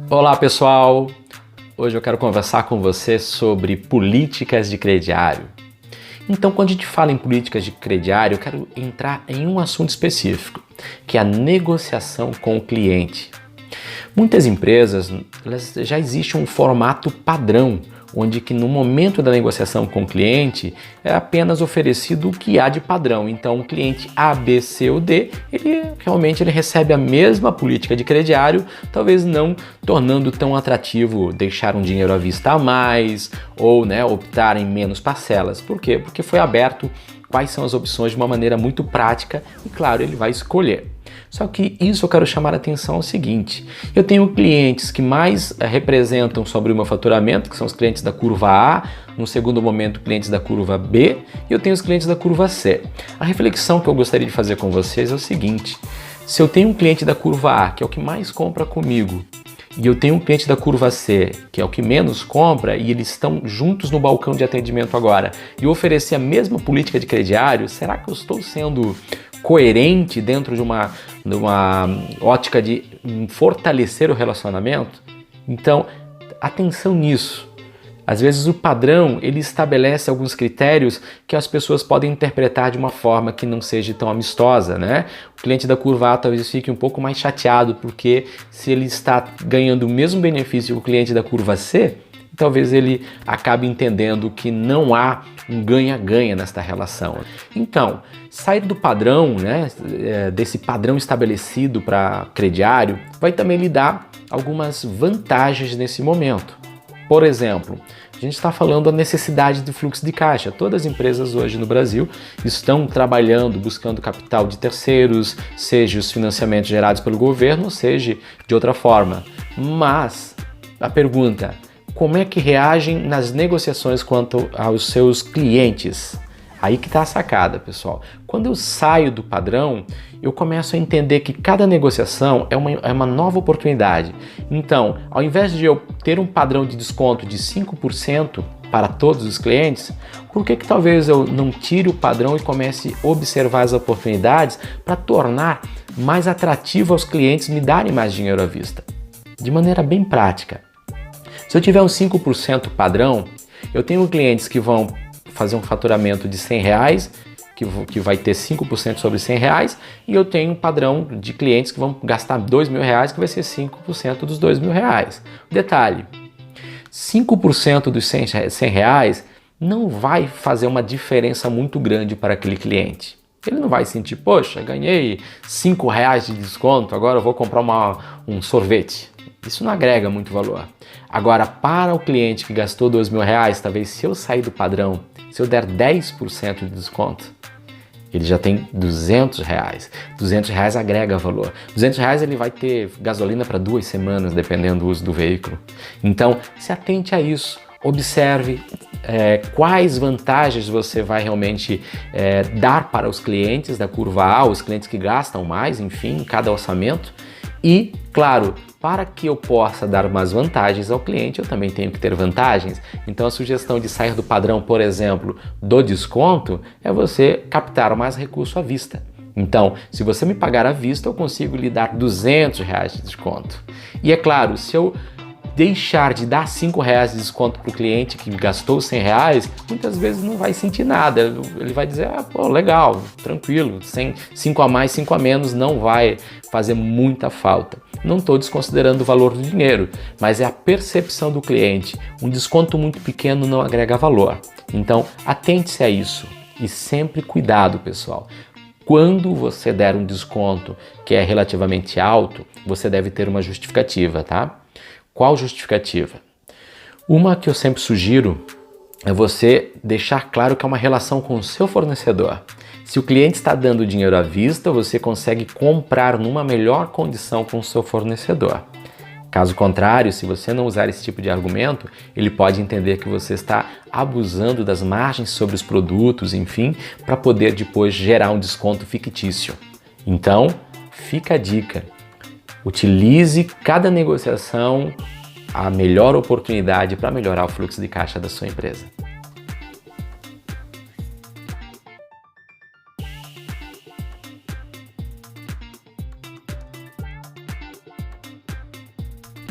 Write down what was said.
Olá pessoal, hoje eu quero conversar com você sobre políticas de crediário. Então, quando a gente fala em políticas de crediário, eu quero entrar em um assunto específico, que é a negociação com o cliente. Muitas empresas, já existe um formato padrão, onde que no momento da negociação com o cliente é apenas oferecido o que há de padrão. Então o cliente A, B, C ou D, ele recebe a mesma política de crediário, talvez não tornando tão atrativo deixar um dinheiro à vista a mais ou optar em menos parcelas. Por quê? Porque foi aberto quais são as opções de uma maneira muito prática e claro, ele vai escolher. Só que isso eu quero chamar a atenção ao seguinte: eu tenho clientes que mais representam sobre o meu faturamento, que são os clientes da curva A, no segundo momento clientes da curva B, e eu tenho os clientes da curva C. A reflexão que eu gostaria de fazer com vocês é o seguinte: se eu tenho um cliente da curva A, que é o que mais compra comigo, e eu tenho um cliente da curva C, que é o que menos compra, e eles estão juntos no balcão de atendimento agora, e eu oferecer a mesma política de crediário, será que eu estou sendo coerente dentro de uma ótica de fortalecer o relacionamento? Então, atenção nisso. Às vezes o padrão, ele estabelece alguns critérios que as pessoas podem interpretar de uma forma que não seja tão amistosa, né? O cliente da curva A talvez fique um pouco mais chateado, porque se ele está ganhando o mesmo benefício que o cliente da curva C, talvez ele acabe entendendo que não há um ganha-ganha nesta relação. Então, sair do padrão, desse padrão estabelecido para crediário, vai também lhe dar algumas vantagens nesse momento. Por exemplo, a gente está falando da necessidade de fluxo de caixa. Todas as empresas hoje no Brasil estão trabalhando, buscando capital de terceiros, seja os financiamentos gerados pelo governo, seja de outra forma. Mas a pergunta: como é que reagem nas negociações quanto aos seus clientes? Aí que está a sacada, pessoal. Quando eu saio do padrão, eu começo a entender que cada negociação é uma nova oportunidade. Então, ao invés de eu ter um padrão de desconto de 5% para todos os clientes, por que talvez eu não tire o padrão e comece a observar as oportunidades para tornar mais atrativo aos clientes me darem mais dinheiro à vista? De maneira bem prática. Se eu tiver um 5% padrão, eu tenho clientes que vão fazer um faturamento de R$100, que vai ter 5% sobre R$100, e eu tenho um padrão de clientes que vão gastar R$2.000, que vai ser 5% dos R$2.000. Detalhe: 5% dos R$100 não vai fazer uma diferença muito grande para aquele cliente. Ele não vai sentir, poxa, ganhei R$5 de desconto, agora eu vou comprar um sorvete. Isso não agrega muito valor. Agora, para o cliente que gastou R$2.000, talvez se eu sair do padrão, se eu der 10% de desconto, ele já tem R$200. R$200 agrega valor. R$200 ele vai ter gasolina para 2 semanas, dependendo do uso do veículo. Então, se atente a isso. Observe quais vantagens você vai realmente dar para os clientes da curva A, os clientes que gastam mais, enfim, em cada orçamento. E, claro, para que eu possa dar umas vantagens ao cliente, eu também tenho que ter vantagens. Então a sugestão de sair do padrão, por exemplo, do desconto, é você captar mais recurso à vista. Então, se você me pagar à vista, eu consigo lhe dar R$200 de desconto. E é claro, se eu deixar de dar R$5 de desconto para o cliente que gastou R$100, muitas vezes não vai sentir nada. Ele vai dizer, pô, legal, tranquilo, 5 a mais, 5 a menos não vai fazer muita falta. Não estou desconsiderando o valor do dinheiro, mas é a percepção do cliente. Um desconto muito pequeno não agrega valor. Então, atente-se a isso e sempre cuidado, pessoal. Quando você der um desconto que é relativamente alto, você deve ter uma justificativa, tá? Qual justificativa? Uma que eu sempre sugiro é você deixar claro que é uma relação com o seu fornecedor. Se o cliente está dando dinheiro à vista, você consegue comprar numa melhor condição com o seu fornecedor. Caso contrário, se você não usar esse tipo de argumento, ele pode entender que você está abusando das margens sobre os produtos, enfim, para poder depois gerar um desconto fictício. Então, fica a dica. Utilize cada negociação a melhor oportunidade para melhorar o fluxo de caixa da sua empresa.